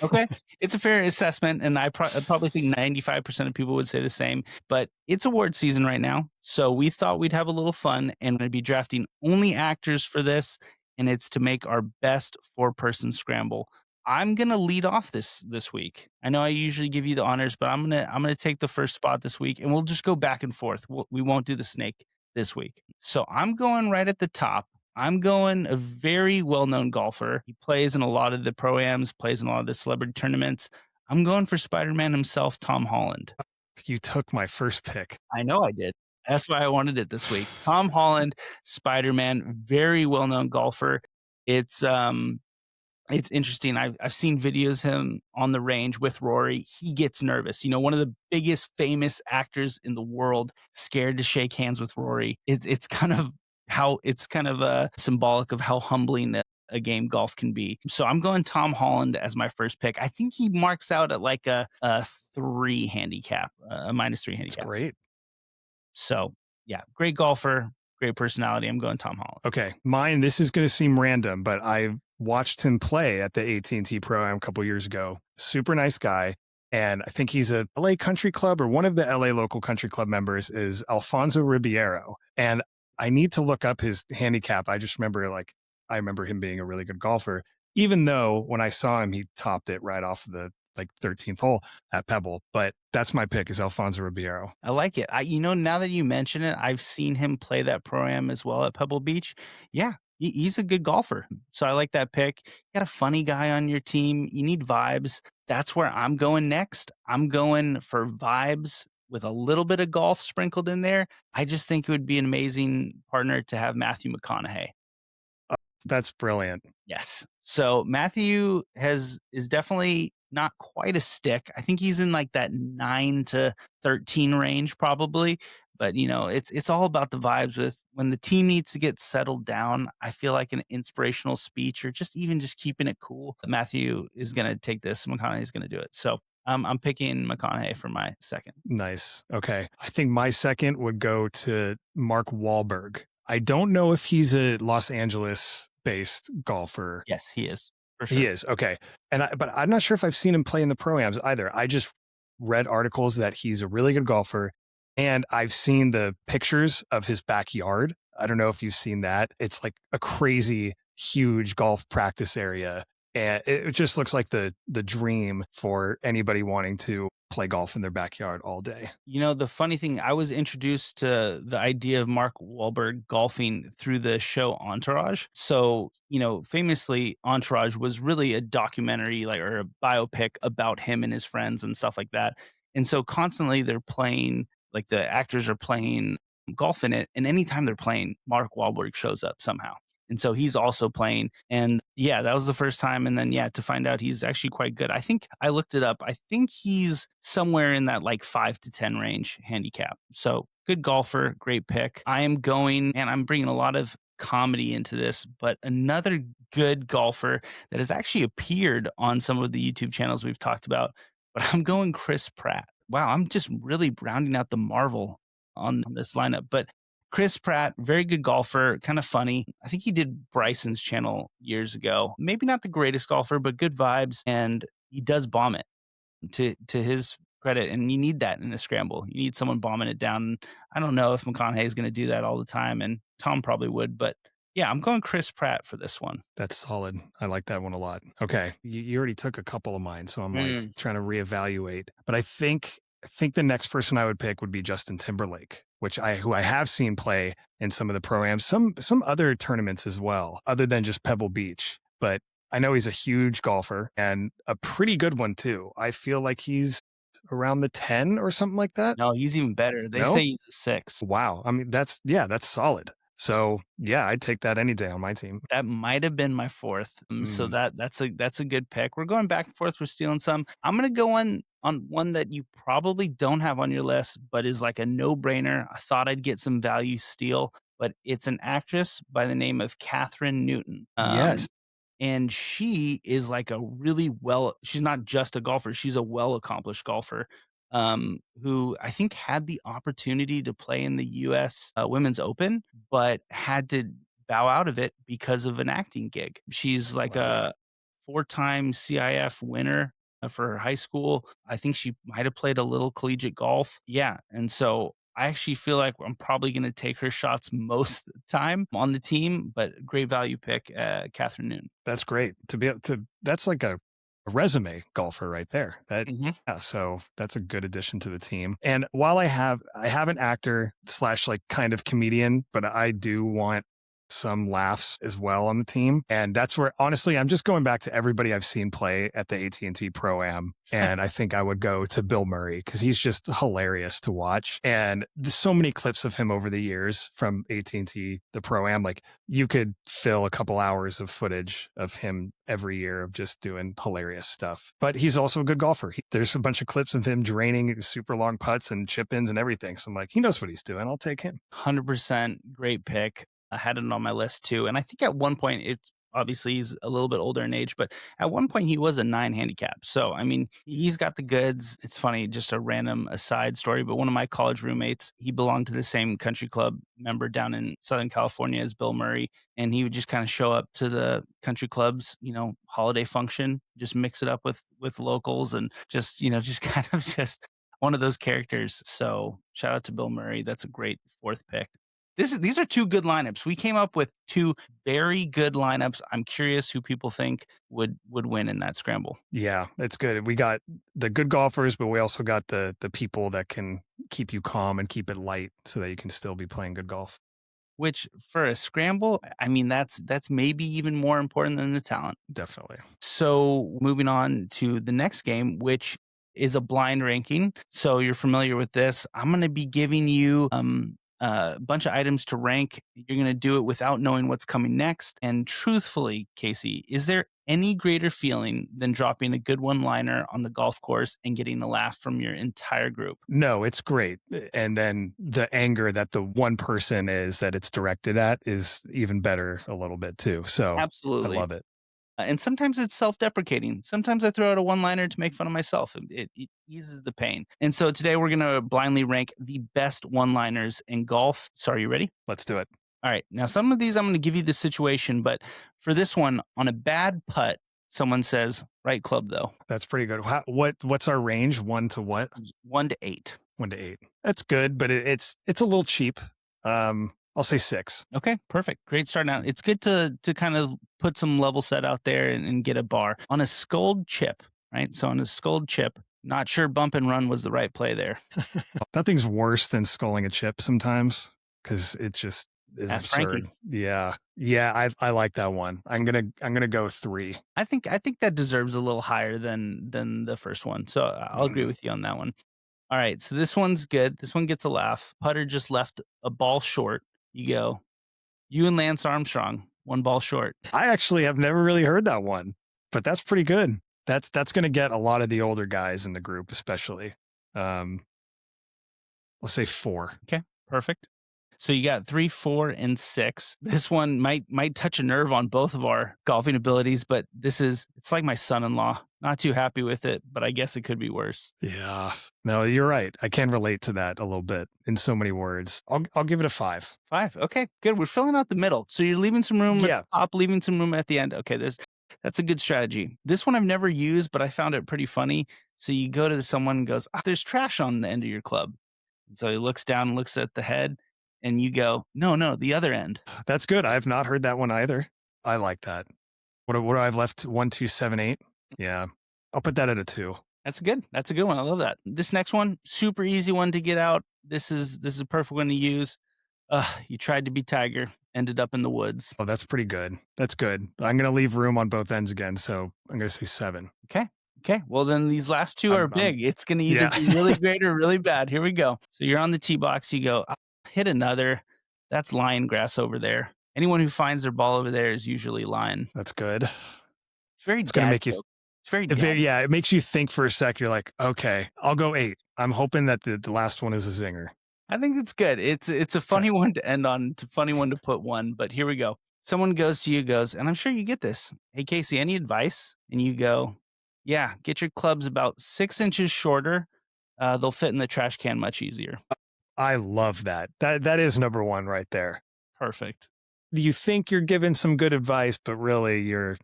Okay. It's a fair assessment. And I probably think 95% of people would say the same. But it's award season right now. So we thought we'd have a little fun and we'd be drafting only actors for this. And it's to make our best 4-person scramble. I'm gonna lead off this week. I know I usually give you the honors, but I'm gonna take the first spot this week, and we'll just go back and forth. We won't do the snake this week. So I'm going right at the top. I'm going a very well-known golfer. He plays in a lot of the pro-ams, plays in a lot of the celebrity tournaments. I'm going for Spider-Man himself, Tom Holland. You took my first pick. I know I did. That's why I wanted it this week. Tom Holland, Spider-Man, very well-known golfer. It's It's interesting. I've seen videos of him on the range with Rory. He gets nervous. One of the biggest famous actors in the world, scared to shake hands with Rory. It's kind of symbolic of how humbling a game golf can be. So I'm going Tom Holland as my first pick. I think he marks out at like a 3 handicap, a -3 handicap. That's great. So yeah, great golfer, great personality. I'm going Tom Holland. Okay, mine. This is going to seem random, but I watched him play at the AT&T Pro-Am a couple years ago. Super nice guy. And I think he's a LA Country Club, or one of the LA local country club members is Alfonso Ribeiro. And I need to look up his handicap. I just remember I remember him being a really good golfer, even though when I saw him, he topped it right off the 13th hole at Pebble. But that's my pick, is Alfonso Ribeiro. I like it. Now that you mention it, I've seen him play that Pro-Am as well at Pebble Beach. Yeah, he's a good golfer. So I like that pick. You got a funny guy on your team. You need vibes. That's where I'm going next. I'm going for vibes with a little bit of golf sprinkled in there. I just think it would be an amazing partner to have Matthew McConaughey. That's brilliant. Yes. So Matthew is definitely not quite a stick. I think he's in like that 9 to 13 range probably. But it's all about the vibes. With when the team needs to get settled down, I feel like an inspirational speech, or just keeping it cool, Matthew is going to take this. McConaughey is going to do it. So I'm picking McConaughey for my second. Nice. Okay. I think my second would go to Mark Wahlberg. I don't know if he's a Los Angeles based golfer. Yes, he is. For sure. He is. Okay. But I'm not sure if I've seen him play in the Pro-Ams either. I just read articles that he's a really good golfer, and I've seen the pictures of his backyard. I don't know if you've seen that. It's like a crazy, huge golf practice area. And it just looks like the dream for anybody wanting to play golf in their backyard all day. The funny thing, I was introduced to the idea of Mark Wahlberg golfing through the show Entourage. So, famously, Entourage was really a documentary, or a biopic about him and his friends and stuff like that. And so constantly they're playing, the actors are playing golf in it. And anytime they're playing, Mark Wahlberg shows up somehow. And so he's also playing. And yeah, that was the first time. And then, to find out he's actually quite good. I think I looked it up. I think he's somewhere in that 5 to 10 range handicap. So good golfer, great pick. I'm bringing a lot of comedy into this, but another good golfer that has actually appeared on some of the YouTube channels we've talked about, but I'm going Chris Pratt. Wow, I'm just really rounding out the Marvel on this lineup. But Chris Pratt, very good golfer, kind of funny. I think he did Bryson's channel years ago. Maybe not the greatest golfer, but good vibes. And he does bomb it, to his credit. And you need that in a scramble. You need someone bombing it down. I don't know if McConaughey is going to do that all the time, and Tom probably would. But yeah, I'm going Chris Pratt for this one. That's solid. I like that one a lot. Okay. You already took a couple of mine, so I'm trying to reevaluate. But I think the next person I would pick would be Justin Timberlake, who I have seen play in some of the Pro-Ams, some other tournaments as well, other than just Pebble Beach. But I know he's a huge golfer, and a pretty good one too. I feel like he's around the 10 or something like that. No, he's even better. They say he's a 6. Wow. I mean, that's solid. So yeah, I'd take that any day on my team. That might have been my fourth. So that's a good pick. We're going back and forth. We're stealing some. I'm going to go on one that you probably don't have on your list, but is like a no-brainer. I thought I'd get some value steal, but it's an actress by the name of Catherine Newton. Yes. And she is she's not just a golfer. She's a well-accomplished golfer. Who I think had the opportunity to play in the U.S. Women's Open, but had to bow out of it because of an acting gig. She's a 4-time CIF winner for her high school. I think she might have played a little collegiate golf. Yeah. And so I actually feel like I'm probably going to take her shots most of the time on the team, but great value pick, Catherine Newton. That's great that's like a resume golfer right there. So that's a good addition to the team. And while I have an actor / kind of comedian, but I do want some laughs as well on the team. And that's where, honestly, I'm just going back to everybody I've seen play at the AT&T Pro-Am. And I think I would go to Bill Murray because he's just hilarious to watch. And there's so many clips of him over the years from AT&T, the Pro-Am. Like, you could fill a couple hours of footage of him every year of just doing hilarious stuff. But he's also a good golfer. There's a bunch of clips of him draining super long putts and chip-ins and everything. So I'm like, he knows what he's doing. I'll take him. 100% great pick. I had it on my list too. And I think at one point, it's obviously he's a little bit older in age, but at one point he was a 9 handicap. So, I mean, he's got the goods. It's funny, just a random aside story, but one of my college roommates, he belonged to the same country club member down in Southern California as Bill Murray. And he would just kind of show up to the country club's, holiday function, just mix it up with locals and just kind of just one of those characters. So shout out to Bill Murray. That's a great 4th pick. These are 2 good lineups. We came up with 2 very good lineups. I'm curious who people think would win in that scramble. Yeah, it's good. We got the good golfers, but we also got the people that can keep you calm and keep it light so that you can still be playing good golf. Which for a scramble, I mean, that's maybe even more important than the talent. Definitely. So moving on to the next game, which is a blind ranking. So you're familiar with this. I'm going to be giving you a bunch of items to rank. You're going to do it without knowing what's coming next. And truthfully, Casey, is there any greater feeling than dropping a good one-liner on the golf course and getting a laugh from your entire group? No, it's great. And then the anger that the one person is that it's directed at is even better a little bit too. So absolutely, I love it. And sometimes it's self-deprecating. Sometimes I throw out a one-liner to make fun of myself. It eases the pain. And so today we're going to blindly rank the best one-liners in golf. So are you ready? Let's do it. All right. Now, some of these I'm going to give you the situation, but for this one, on a bad putt, someone says, right club, though. That's pretty good. What's our range? 1 to what? 1 to 8. 1 to 8. That's good, but it's a little cheap. I'll say 6. Okay, perfect. Great start out. It's good to kind of put some level set out there and get a bar. On a sculled chip, right? So on a sculled chip, not sure bump and run was the right play there. Nothing's worse than sculling a chip sometimes because it just is Ask absurd. Frankie. Yeah, I like that one. I'm gonna go 3. I think that deserves a little higher than the first one. So I'll agree with you on that one. All right, so this one's good. This one gets a laugh. Putter just left a ball short. You and Lance Armstrong, 1 ball short. I actually have never really heard that one, but that's pretty good. That's going to get a lot of the older guys in the group, especially. Let's say 4. Okay, perfect. So you got 3, 4, and 6. This one might touch a nerve on both of our golfing abilities, but it's like my son-in-law. Not too happy with it, but I guess it could be worse. Yeah. No, you're right. I can relate to that a little bit in so many words. I'll give it a 5. 5. Okay, good. We're filling out the middle. So you're leaving some room at the top, leaving some room at the end. Okay, that's a good strategy. This one I've never used, but I found it pretty funny. So you go to someone and goes, there's trash on the end of your club. And so he looks down and looks at the head. And you go, no, the other end. That's good. I have not heard that one either. I like that. What do I have left? 1, 2, 7, 8. Yeah. I'll put that at a 2. That's good. That's a good one. I love that. This next one, super easy one to get out. This is a perfect one to use. You tried to be Tiger, ended up in the woods. Oh, that's pretty good. That's good. I'm going to leave room on both ends again. So I'm going to say 7. Okay. Well, then these last 2 are big. It's going to either be really great or really bad. Here we go. So you're on the tee box. You go, hit another. That's lion grass over there. Anyone who finds their ball over there is usually lion. That's good. It's very. It's going to make you. It's very. Yeah, it makes you think for a sec. You're like, okay, I'll go 8. I'm hoping that the last one is a zinger. I think it's good. It's a funny one to end on. It's a funny one to put 1. But here we go. Someone goes to you, and I'm sure you get this. Hey, Casey, any advice? And you go, yeah, get your clubs about 6 inches shorter. They'll fit in the trash can much easier. I love that. That is number 1 right there. Perfect. You think you're giving some good advice, but really you're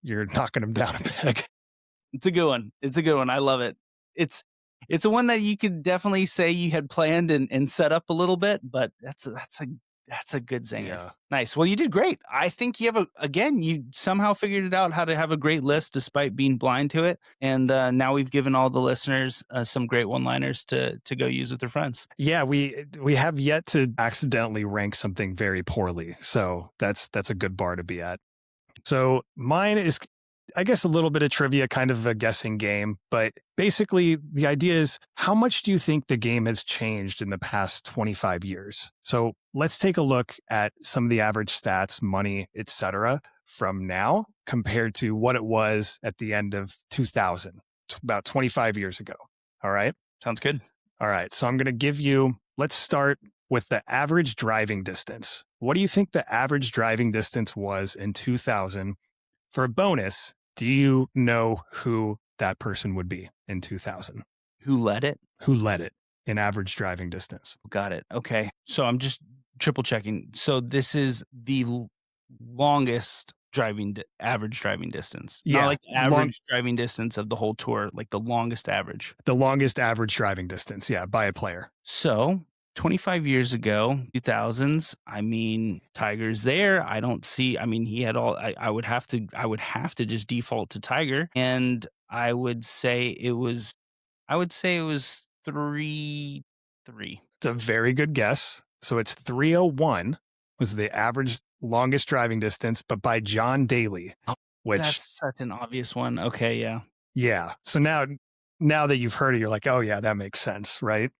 knocking them down a peg. It's a good one. It's a good one. I love it. It's a one that you could definitely say you had planned and set up a little bit, but that's That's a good zinger. Yeah. Nice. Well, you did great. I think you have you somehow figured it out how to have a great list despite being blind to it. And now we've given all the listeners some great one-liners to go use with their friends. Yeah, we have yet to accidentally rank something very poorly. So that's a good bar to be at. So mine is, I guess, a little bit of trivia, kind of a guessing game, but basically the idea is, how much do you think the game has changed in the past 25 years? So let's take a look at some of the average stats, money, etc., from now compared to what it was at the end of 2000, about 25 years ago. All right. Sounds good. All right. So I'm going to give you, let's start with the average driving distance. What do you think the average driving distance was in 2000? For a bonus, do you know who that person would be in 2000? Who led it? Who led it in average driving distance? Got it. Okay. So I'm just triple checking. So this is the longest average driving distance. Yeah. Not like average driving distance of the whole tour, like the longest average. The longest average driving distance, yeah, by a player. So 25 years ago, 2000s, I mean, Tiger's there. I don't see, I mean, he had all, I would have to just default to Tiger. And I would say it was 3-3. It's a very good guess. So it's 301 was the average longest driving distance, but by John Daly, which That's such an obvious one. Okay. Yeah. yeah. So now that you've heard it, you're like, oh yeah, that makes sense, right?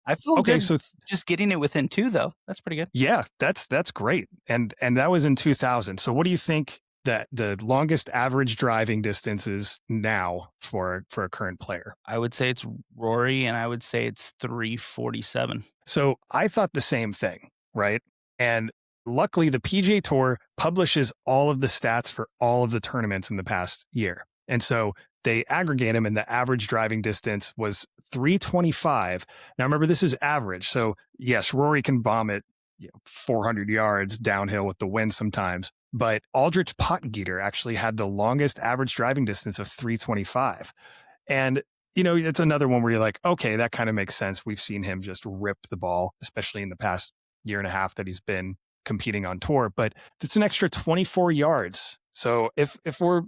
I feel Okay, good so just getting it within 2 though. That's pretty good. yeah, that's great. And that was in 2000. So what do you think that the longest average driving distance is now for a current player? I would say it's Rory, and I would say it's 347. So I thought the same thing, right? And luckily the PGA Tour publishes all of the stats for all of the tournaments in the past year. And so they aggregate them, and the average driving distance was 325. Now, remember, this is average. So, yes, Rory can bomb it 400 yards downhill with the wind sometimes, but Aldrich Potgieter actually had the longest average driving distance of 325. And, it's another one where you're like, okay, that kind of makes sense. We've seen him just rip the ball, especially in the past year and a half that he's been competing on tour, but it's an extra 24 yards. So if we're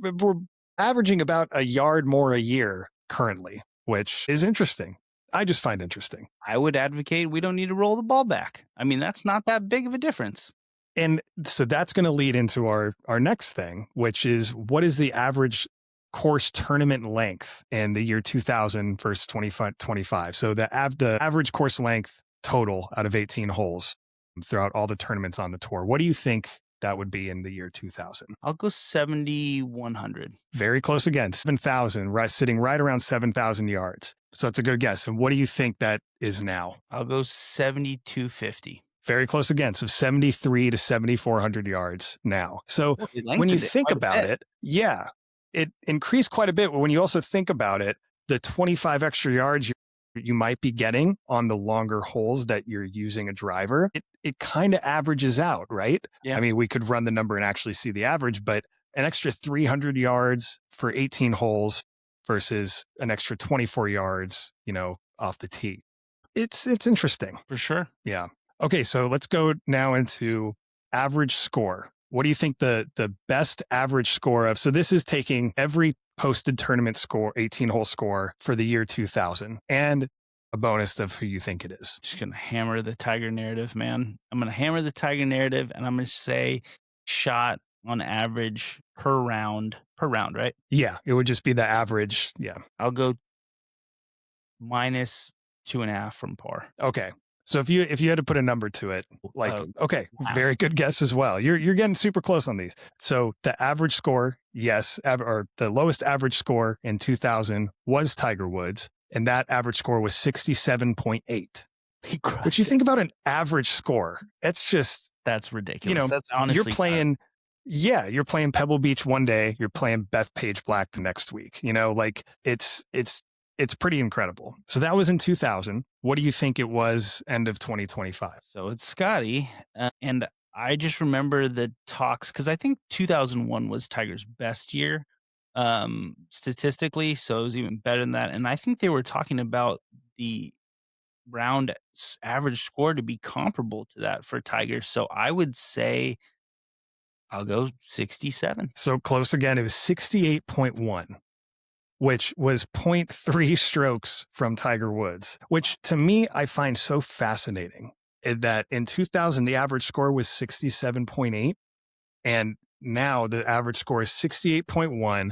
averaging about a yard more a year currently, which is interesting. I just find interesting. I would advocate we don't need to roll the ball back. I mean, that's not that big of a difference. And so that's going to lead into our next thing, which is, what is the average course tournament length in the year 2000 versus 2025? So the average course length total out of 18 holes throughout all the tournaments on the tour. What do you think that would be in the year 2000? I'll go 7,100. Very close again, 7,000, right, sitting right around 7,000 yards. So it's a good guess. And what do you think that is now? I'll go 7,250. Very close again. So 73 to 7,400 yards now. So when you think about it, yeah, it increased quite a bit. But when you also think about it, the 25 extra yards you might be getting on the longer holes that you're using a driver, it kind of averages out, right? Yeah. I mean, we could run the number and actually see the average, but an extra 300 yards for 18 holes versus an extra 24 yards, off the tee. It's interesting. For sure. Yeah. Okay, so let's go now into average score. What do you think the best average score of? So this is taking every posted tournament score, 18-hole score for the year 2000, and a bonus of who you think it is. Just going to hammer the Tiger narrative, man. I'm going to hammer the Tiger narrative, and I'm going to say shot on average per round, right? Yeah, it would just be the average. Yeah. I'll go minus 2.5 from par. Okay. So if you had to put a number to it, like, okay, very good guess as well. You're getting super close on these. So the average score, yes, or the lowest average score in 2000 was Tiger Woods, and that average score was 67.8. Which you think about an average score, that's ridiculous. That's honestly you're playing Pebble Beach one day, you're playing Bethpage Black the next week. It's pretty incredible. So that was in 2000. What do you think it was end of 2025? So it's Scotty. And I just remember the talks, because I think 2001 was Tiger's best year statistically. So it was even better than that. And I think they were talking about the round average score to be comparable to that for Tiger. So I would say I'll go 67. So close again. It was 68.1, which was 0.3 strokes from Tiger Woods, which to me, I find so fascinating that in 2000, the average score was 67.8. And now the average score is 68.1,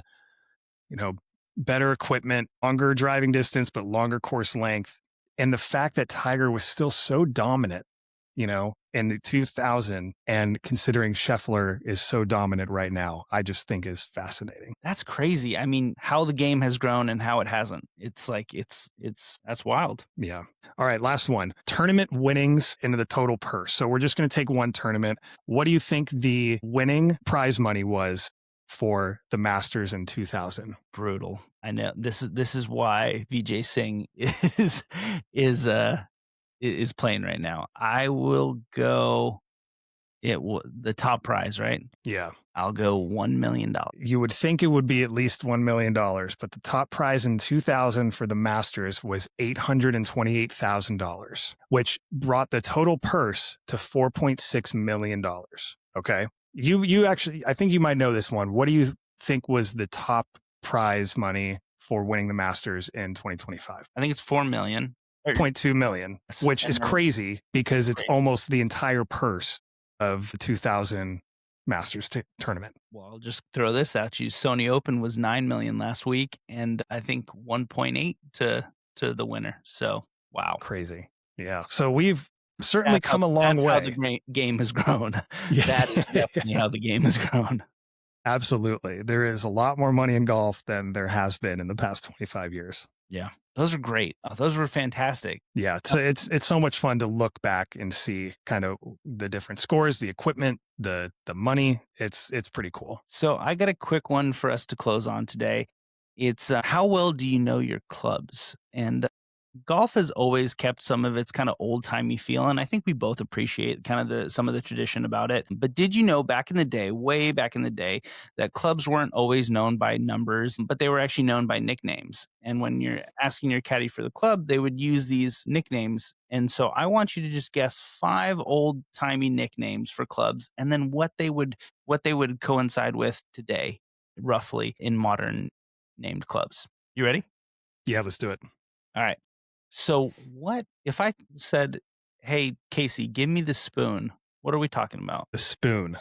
better equipment, longer driving distance, but longer course length. And the fact that Tiger was still so dominant, in the 2000, and considering Scheffler is so dominant right now, I just think is fascinating. That's crazy. I mean, how the game has grown and how it hasn't. It's like, that's wild. Yeah. All right. Last one. Tournament winnings into the total purse. So we're just going to take one tournament. What do you think the winning prize money was for the Masters in 2000? Brutal. I know this is why Vijay Singh is playing right now. I will go the top prize, right? Yeah. I'll go $1 million. You would think it would be at least $1 million, but the top prize in 2000 for the Masters was $828,000, which brought the total purse to $4.6 million. Okay. You actually, I think you might know this one. What do you think was the top prize money for winning the Masters in 2025? I think it's $4 million. 0.2 million, which is crazy because it's almost the entire purse of the 2000 Masters tournament. Well, I'll just throw this at you. Sony Open was $9 million last week, and I think 1.8 to the winner. So, wow. Crazy. Yeah. So we've certainly come a long way. That's how the game has grown. Yeah. That is definitely how the game has grown. Absolutely. There is a lot more money in golf than there has been in the past 25 years. Yeah. Those are great. Those were fantastic. Yeah. So it's so much fun to look back and see kind of the different scores, the equipment, the money. It's pretty cool. So I got a quick one for us to close on today. It's how well do you know your clubs? And golf has always kept some of its kind of old-timey feel, and I think we both appreciate kind of some of the tradition about it. But did you know back in the day, way back in the day, that clubs weren't always known by numbers, but they were actually known by nicknames? And when you're asking your caddy for the club, they would use these nicknames. And so I want you to just guess 5 old-timey nicknames for clubs, and then what they would coincide with today, roughly, in modern named clubs. You ready? Yeah, let's do it. All right. So what if I said, hey, Casey, give me the spoon? What are we talking about? The spoon.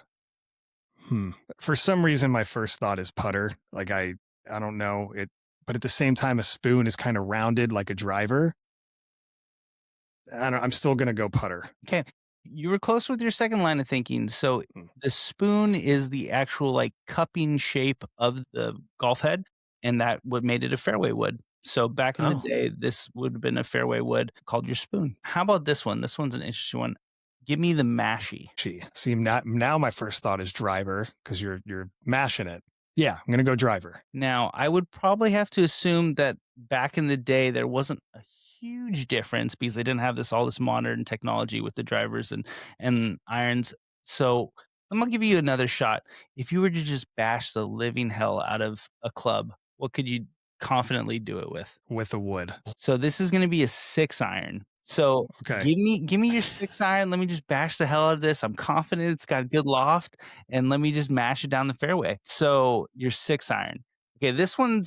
For some reason, my first thought is putter. Like I don't know it, but at the same time, a spoon is kind of rounded like a driver. I'm still going to go putter. Okay. You were close with your second line of thinking. So the spoon is the actual like cupping shape of the golf head, and that what made it a fairway wood. So back in the day, this would have been a fairway wood called your spoon. How about this one? This one's an interesting one. Give me the mashie. See, now my first thought is driver because you're mashing it. Yeah, I'm going to go driver. Now, I would probably have to assume that back in the day, there wasn't a huge difference because they didn't have all this modern technology with the drivers and irons. So I'm going to give you another shot. If you were to just bash the living hell out of a club, what could you confidently do it with a wood? So this is going to be a 6-iron. So give me your 6-iron. Let me just bash the hell out of this. I'm confident it's got good loft, and let me just mash it down the fairway. So your 6-iron. Okay, this one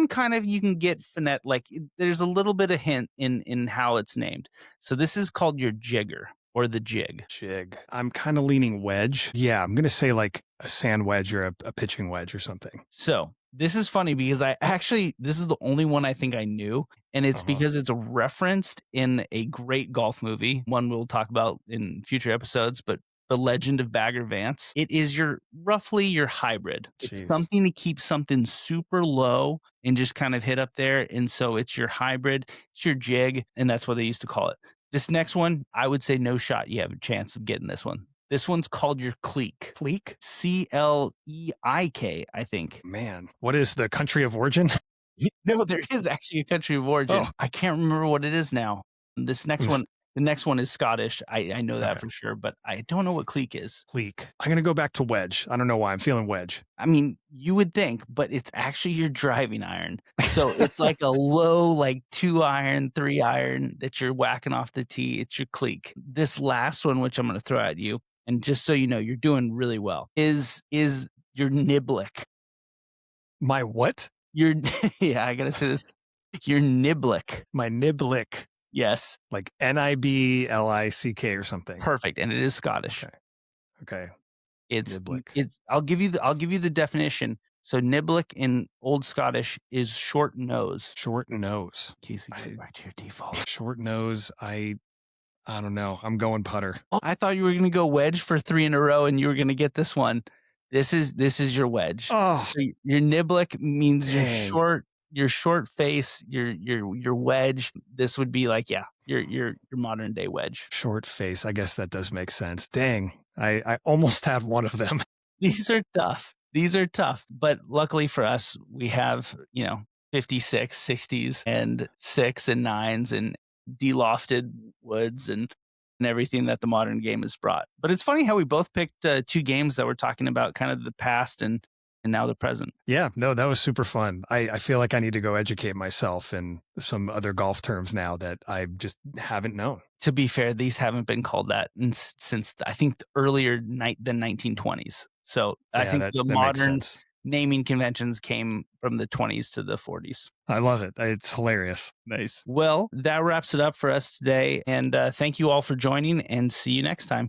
kind of you can get finette. Like there's a little bit of hint in how it's named. So this is called your jigger or the jig. Jig. I'm kind of leaning wedge. Yeah, I'm gonna say like a sand wedge or a pitching wedge or something. So this is funny because this is the only one I think I knew. And it's because it's referenced in a great golf movie, one we'll talk about in future episodes, but The Legend of Bagger Vance. It is roughly your hybrid. Jeez. It's something to keep something super low and just kind of hit up there. And so it's your hybrid, it's your jig, and that's what they used to call it. This next one, I would say no shot you have a chance of getting this one. This one's called your cleek. Cleek? C-L-E-I-K, I think. Man, what is the country of origin? No, there is actually a country of origin. I can't remember what it is now. This next one, The next one is Scottish. I know that Okay. for sure, but I don't know what cleek is. Cleek. I'm going to go back to wedge. I don't know why. I'm feeling wedge. I mean, you would think, but it's actually your driving iron. So it's like a low, like 2-iron, 3-iron that you're whacking off the tee. It's your cleek. This last one, which I'm going to throw at you, and just so you know, you're doing really well, is your niblick. My what? Your yeah, I got to say this. Your niblick. My niblick. Yes. Like Niblick or something. Perfect. And it is Scottish. Okay. It's Niblick. I'll give you the definition. So niblick in Old Scottish is short nose. Short nose. Casey, go back to your default. Short nose. I don't know. I'm going putter. Oh, I thought you were going to go wedge for 3 in a row and you were going to get this one. This is your wedge. Oh, So your niblick means dang. your short face, your wedge. This would be like, your modern day wedge. Short face. I guess that does make sense. Dang. I almost had one of them. These are tough. But luckily for us, we have, 56, 60s and 6 and 9s and de-lofted woods and everything that the modern game has brought. But it's funny how we both picked 2 games that we're talking about kind of the past and now the present. Yeah, no, that was super fun. I feel like I need to go educate myself in some other golf terms now that I just haven't known. To be fair, these haven't been called that since I think earlier than 1920s. So I think the modern naming conventions came from the 20s to the 40s. I love it. It's hilarious. Nice. Well, that wraps it up for us today. And thank you all for joining and see you next time.